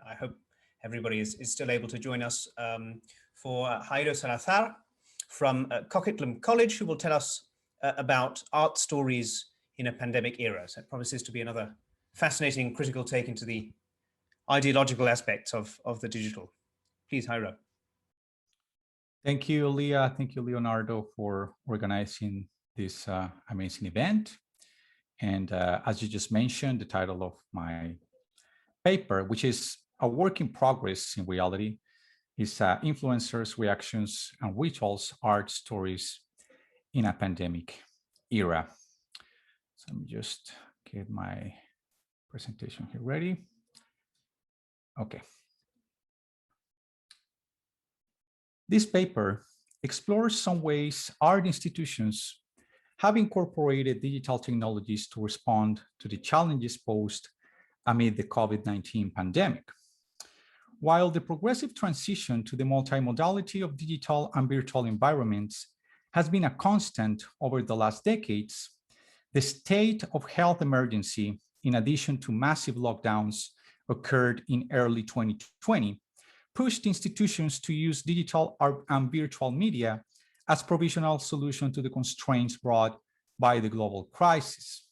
I hope everybody is still able to join us for Jairo Salazar from Coquitlam College, who will tell us about art stories in a pandemic era. So it promises to be another fascinating critical take into the ideological aspects of the digital. Please, Jairo. Thank you, Leah. Thank you, Leonardo, for organizing this amazing event. And as you just mentioned, the title of my paper, which is a work in progress in reality, is Influencers, Reactions, and Rituals, Art Stories in a Pandemic Era. So let me just get my presentation here ready. Okay. This paper explores some ways art institutions have incorporated digital technologies to respond to the challenges posed amid the COVID-19 pandemic. While the progressive transition to the multimodality of digital and virtual environments has been a constant over the last decades, the state of health emergency, in addition to massive lockdowns, occurred in early 2020, pushed institutions to use digital and virtual media as provisional solution to the constraints brought by the global crisis.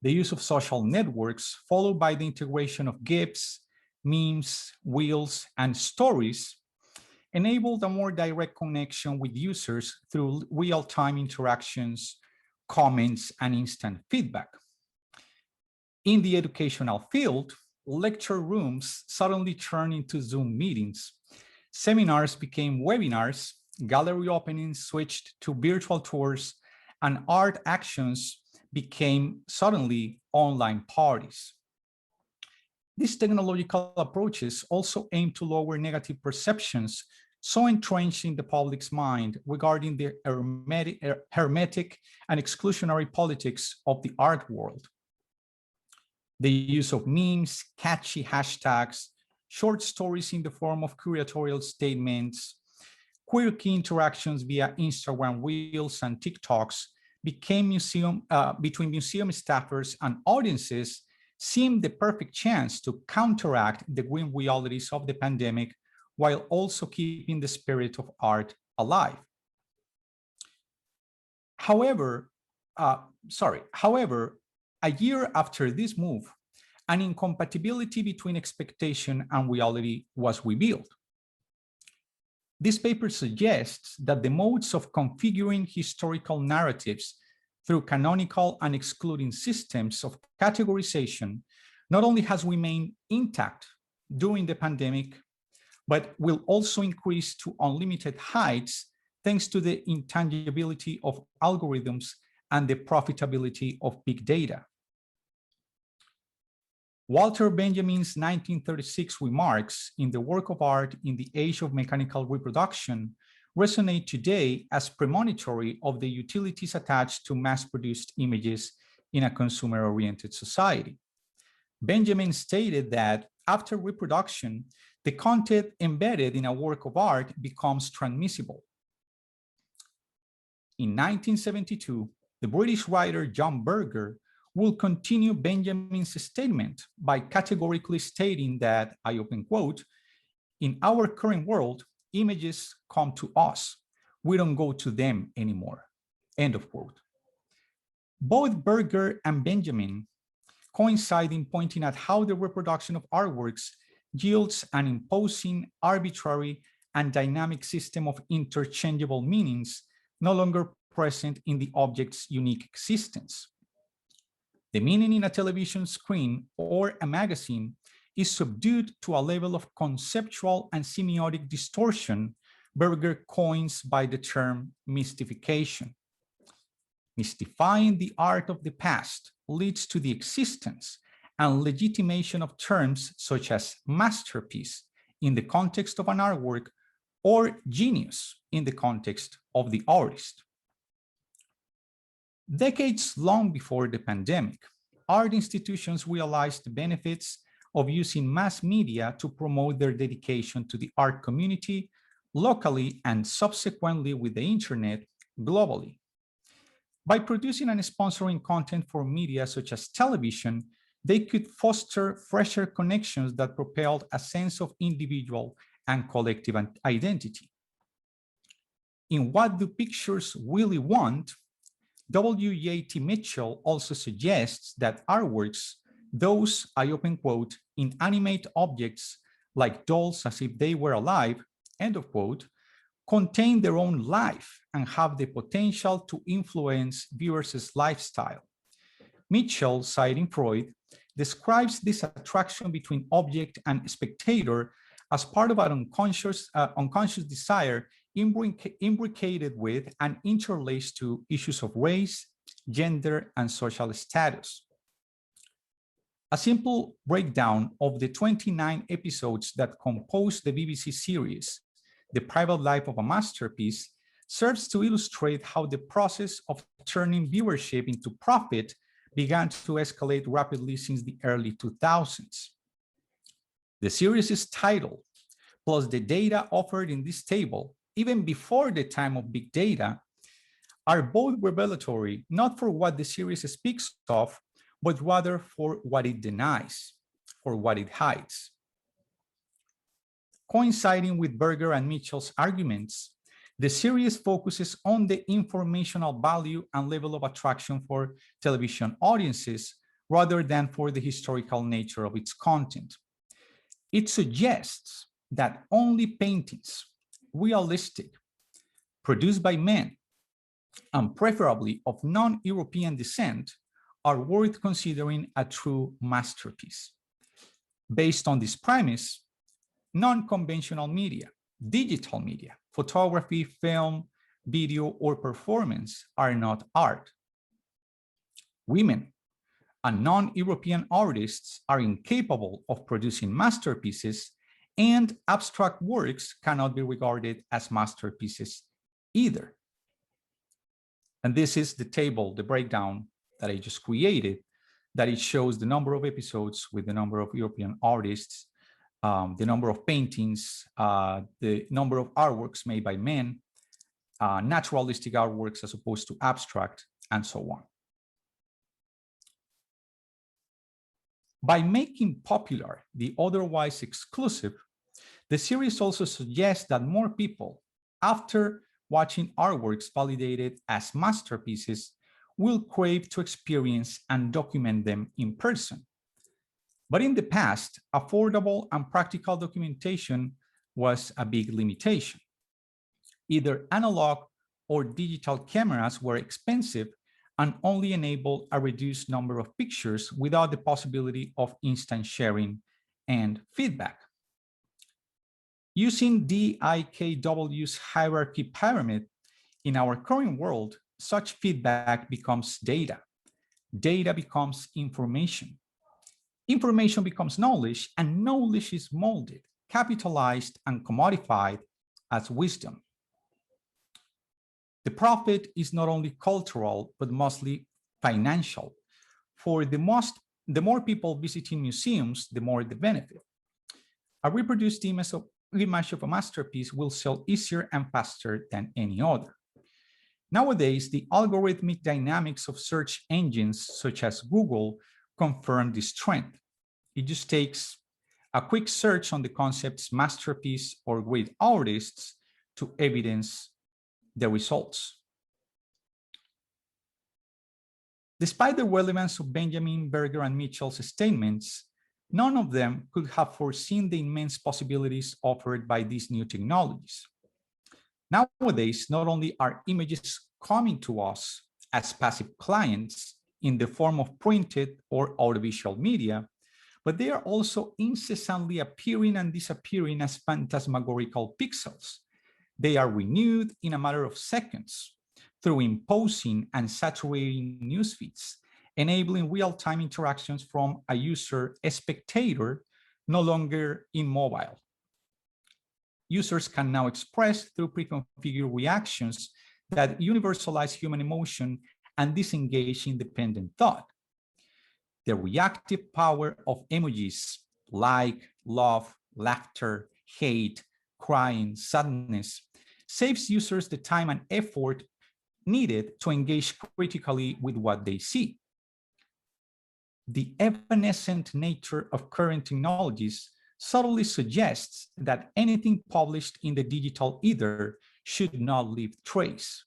The use of social networks, followed by the integration of GIFs, memes, reels, and stories, enabled a more direct connection with users through real-time interactions, comments, and instant feedback. In the educational field, lecture rooms suddenly turned into Zoom meetings. Seminars became webinars, gallery openings switched to virtual tours, and art actions became suddenly online parties. These technological approaches also aim to lower negative perceptions so entrenched in the public's mind regarding the hermetic and exclusionary politics of the art world. The use of memes, catchy hashtags, short stories in the form of curatorial statements, quirky interactions via Instagram Reels and TikToks became between museum staffers and audiences seemed the perfect chance to counteract the grim realities of the pandemic while also keeping the spirit of art alive. However, a year after this move, an incompatibility between expectation and reality was revealed. This paper suggests that the modes of configuring historical narratives through canonical and excluding systems of categorization not only has remained intact during the pandemic, but will also increase to unlimited heights thanks to the intangibility of algorithms and the profitability of big data. Walter Benjamin's 1936 remarks in the work of art in the age of mechanical reproduction resonate today as premonitory of the utilities attached to mass-produced images in a consumer-oriented society. Benjamin stated that after reproduction, the content embedded in a work of art becomes transmissible. In 1972, the British writer John Berger will continue Benjamin's statement by categorically stating that, I open quote, "In our current world, images come to us. We don't go to them anymore," end of quote. Both Berger and Benjamin coincide in pointing at how the reproduction of artworks yields an imposing, arbitrary, and dynamic system of interchangeable meanings no longer present in the object's unique existence. The meaning in a television screen or a magazine is subdued to a level of conceptual and semiotic distortion Berger coins by the term mystification. Mystifying the art of the past leads to the existence and legitimation of terms such as masterpiece in the context of an artwork or genius in the context of the artist. Decades long before the pandemic, art institutions realized the benefits of using mass media to promote their dedication to the art community locally and subsequently with the internet globally. By producing and sponsoring content for media such as television, they could foster fresher connections that propelled a sense of individual and collective identity. In What Do Pictures Really Want?, W.J.T. Mitchell also suggests that artworks, those, I open quote, inanimate objects like dolls as if they were alive, end of quote, contain their own life and have the potential to influence viewers' lifestyle. Mitchell, citing Freud, describes this attraction between object and spectator as part of an unconscious desire imbricated with and interlaced to issues of race, gender, and social status. A simple breakdown of the 29 episodes that compose the BBC series, The Private Life of a Masterpiece, serves to illustrate how the process of turning viewership into profit began to escalate rapidly since the early 2000s. The series' title, plus the data offered in this table, even before the time of big data, are both revelatory, not for what the series speaks of, but rather for what it denies, or what it hides. Coinciding with Berger and Mitchell's arguments, the series focuses on the informational value and level of attraction for television audiences rather than for the historical nature of its content. It suggests that only paintings, realistic, produced by men, and preferably of non-European descent, are worth considering a true masterpiece. Based on this premise, non-conventional media, digital media, photography, film, video, or performance are not art. Women and non-European artists are incapable of producing masterpieces, and abstract works cannot be regarded as masterpieces either. And this is the table, the breakdown that I just created, that it shows the number of episodes with the number of European artists, the number of paintings, the number of artworks made by men, naturalistic artworks as opposed to abstract, and so on. By making popular the otherwise exclusive, the series also suggests that more people, after watching artworks validated as masterpieces, will crave to experience and document them in person. But in the past, affordable and practical documentation was a big limitation. Either analog or digital cameras were expensive and only enabled a reduced number of pictures without the possibility of instant sharing and feedback. Using DIKW's hierarchy pyramid, in our current world, such feedback becomes data. Data becomes information. Information becomes knowledge, and knowledge is molded, capitalized, and commodified as wisdom. The profit is not only cultural, but mostly financial. For the more people visiting museums, the more the benefit. A reproduced image of a masterpiece will sell easier and faster than any other. Nowadays, the algorithmic dynamics of search engines such as Google confirm this trend. It just takes a quick search on the concepts masterpiece or great artists to evidence the results. Despite the relevance of Benjamin, Berger, and Mitchell's statements, none of them could have foreseen the immense possibilities offered by these new technologies. Nowadays, not only are images coming to us as passive clients in the form of printed or audiovisual media, but they are also incessantly appearing and disappearing as phantasmagorical pixels. They are renewed in a matter of seconds through imposing and saturating news feeds, enabling real-time interactions from a user, a spectator, no longer immobile. Users can now express through pre-configured reactions that universalize human emotion and disengage independent thought. The reactive power of emojis like, love, laughter, hate, crying, sadness saves users the time and effort needed to engage critically with what they see. the evanescent nature of current technologies subtly suggests that anything published in the digital ether should not leave trace.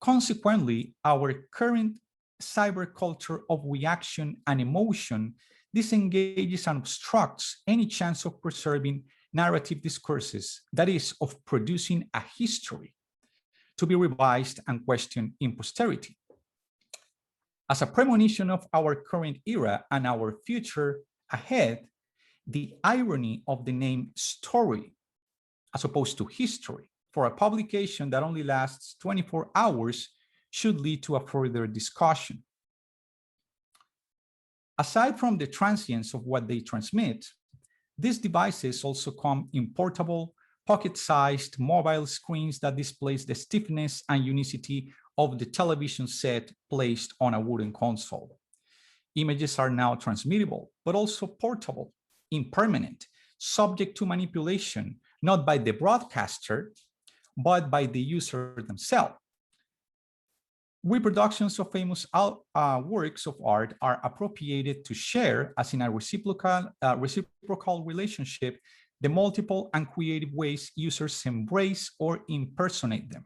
Consequently, our current cyberculture of reaction and emotion disengages and obstructs any chance of preserving narrative discourses, that is, of producing a history to be revised and questioned in posterity. As a premonition of our current era and our future ahead, the irony of the name story, as opposed to history, for a publication that only lasts 24 hours should lead to a further discussion. Aside from the transience of what they transmit, these devices also come in portable, pocket-sized mobile screens that displays the stiffness and unicity of the television set placed on a wooden console. Images are now transmittable, but also portable, impermanent, subject to manipulation, not by the broadcaster, but by the user themselves. Reproductions of famous works of art are appropriated to share, as in a reciprocal relationship, the multiple and creative ways users embrace or impersonate them.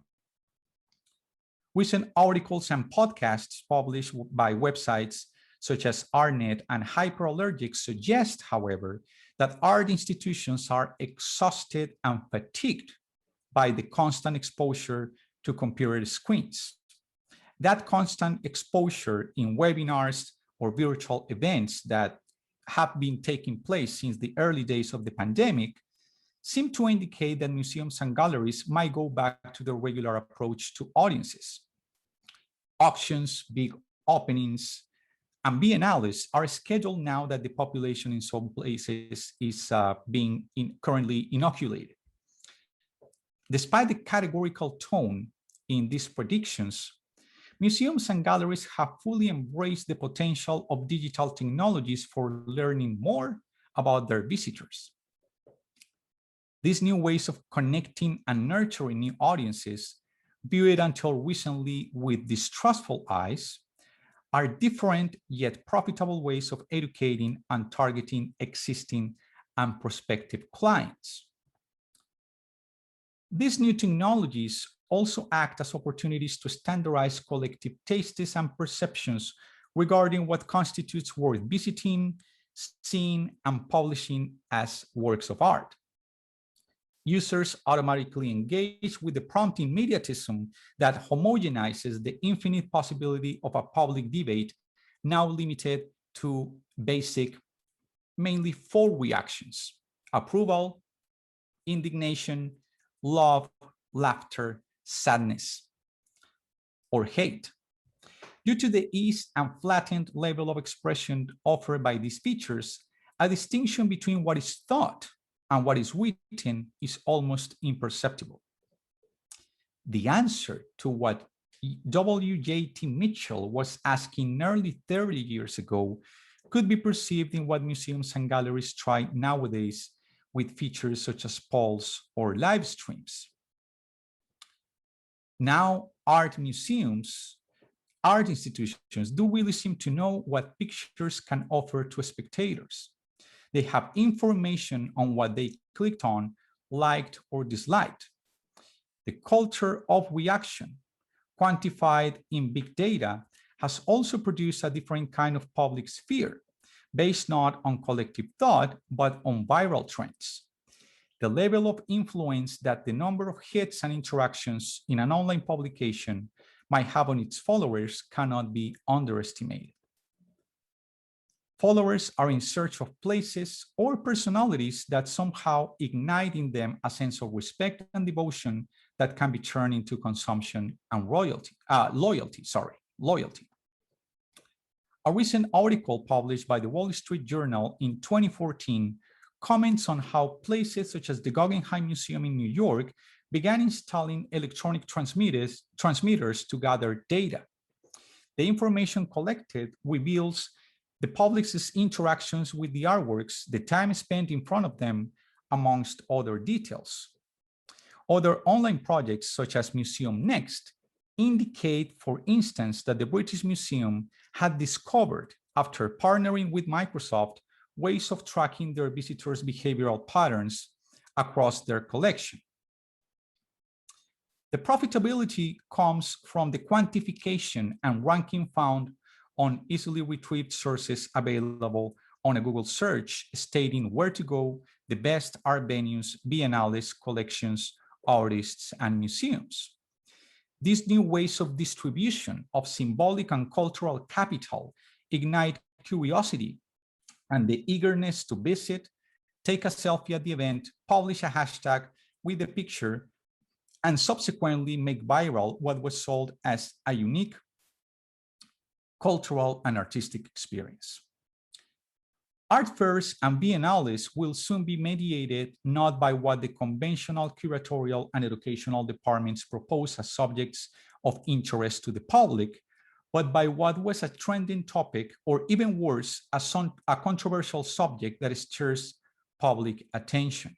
Recent articles and podcasts published by websites such as Artnet and Hyperallergic suggest, however, that art institutions are exhausted and fatigued by the constant exposure to computer screens. That constant exposure in webinars or virtual events that have been taking place since the early days of the pandemic seem to indicate that museums and galleries might go back to their regular approach to audiences. Auctions, big openings, and biennales are scheduled now that the population in some places is being currently inoculated. Despite the categorical tone in these predictions, museums and galleries have fully embraced the potential of digital technologies for learning more about their visitors. These new ways of connecting and nurturing new audiences, viewed until recently with distrustful eyes, are different yet profitable ways of educating and targeting existing and prospective clients. These new technologies also act as opportunities to standardize collective tastes and perceptions regarding what constitutes worth visiting, seeing, and publishing as works of art. Users automatically engage with the prompt immediatism that homogenizes the infinite possibility of a public debate, now limited to basic, mainly 4 reactions: approval, indignation, love, laughter, sadness, or hate. Due to the ease and flattened level of expression offered by these features, a distinction between what is thought and what is written is almost imperceptible. The answer to what W.J.T. Mitchell was asking nearly 30 years ago could be perceived in what museums and galleries try nowadays with features such as polls or live streams. Now, art institutions do really seem to know what pictures can offer to spectators. They have information on what they clicked on, liked, or disliked. The culture of reaction, quantified in big data, has also produced a different kind of public sphere, based not on collective thought, but on viral trends. The level of influence that the number of hits and interactions in an online publication might have on its followers cannot be underestimated. Followers are in search of places or personalities that somehow ignite in them a sense of respect and devotion that can be turned into consumption and loyalty. A recent article published by the Wall Street Journal in 2014 comments on how places such as the Guggenheim Museum in New York began installing electronic transmitters to gather data. The information collected reveals the public's interactions with the artworks, the time spent in front of them, amongst other details. Other online projects, such as Museum Next, indicate, for instance, that the British Museum had discovered after partnering with Microsoft, ways of tracking their visitors' behavioral patterns across their collection. The profitability comes from the quantification and ranking found on easily retrieved sources available on a Google search, stating where to go, the best art venues, biennales, collections, artists, and museums. These new ways of distribution of symbolic and cultural capital ignite curiosity and the eagerness to visit, take a selfie at the event, publish a hashtag with the picture, and subsequently make viral what was sold as a unique cultural and artistic experience. Art fairs and biennales will soon be mediated not by what the conventional curatorial and educational departments propose as subjects of interest to the public, but by what was a trending topic, or even worse, a controversial subject that stirs public attention.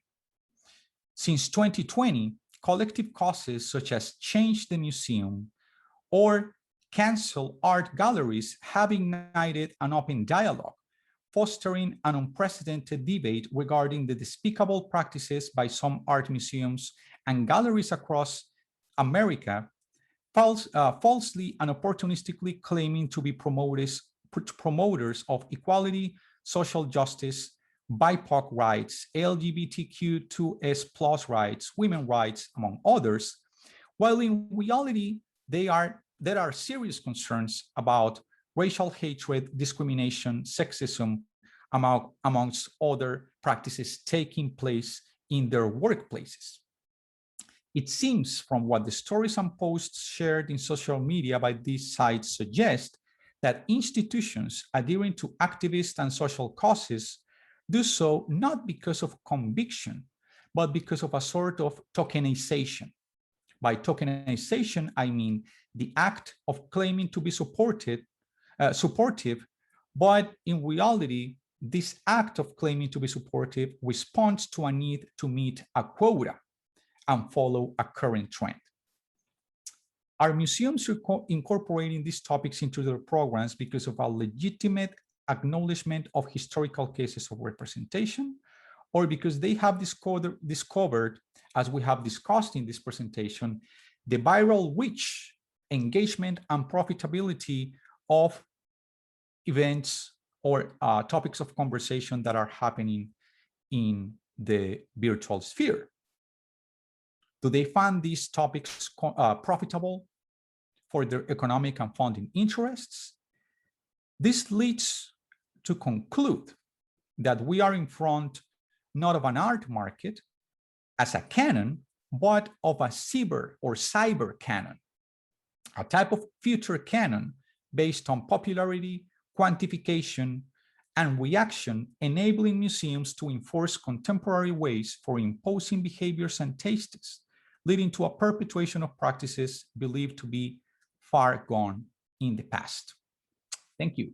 Since 2020, collective causes such as Change the Museum or Cancel Art Galleries have ignited an open dialogue, fostering an unprecedented debate regarding the despicable practices by some art museums and galleries across America, falsely and opportunistically claiming to be promoters of equality, social justice, BIPOC rights, LGBTQ2S+ rights, women's rights, among others, while in reality, there are serious concerns about racial hatred, discrimination, sexism, amongst other practices taking place in their workplaces. It seems from what the stories and posts shared in social media by these sites suggest that institutions adhering to activist and social causes do so not because of conviction, but because of a sort of tokenization. By tokenization, I mean the act of claiming to be supportive, but in reality, this act of claiming to be supportive responds to a need to meet a quota and follow a current trend. Are museums incorporating these topics into their programs because of a legitimate acknowledgement of historical cases of representation, or because they have discovered, as we have discussed in this presentation, the viral reach, engagement, and profitability of events or topics of conversation that are happening in the virtual sphere? Do they find these topics profitable for their economic and funding interests? This leads to conclude that we are in front not of an art market as a canon, but of a cyber canon, a type of future canon based on popularity, quantification, and reaction, enabling museums to enforce contemporary ways for imposing behaviors and tastes, leading to a perpetuation of practices believed to be far gone in the past. Thank you.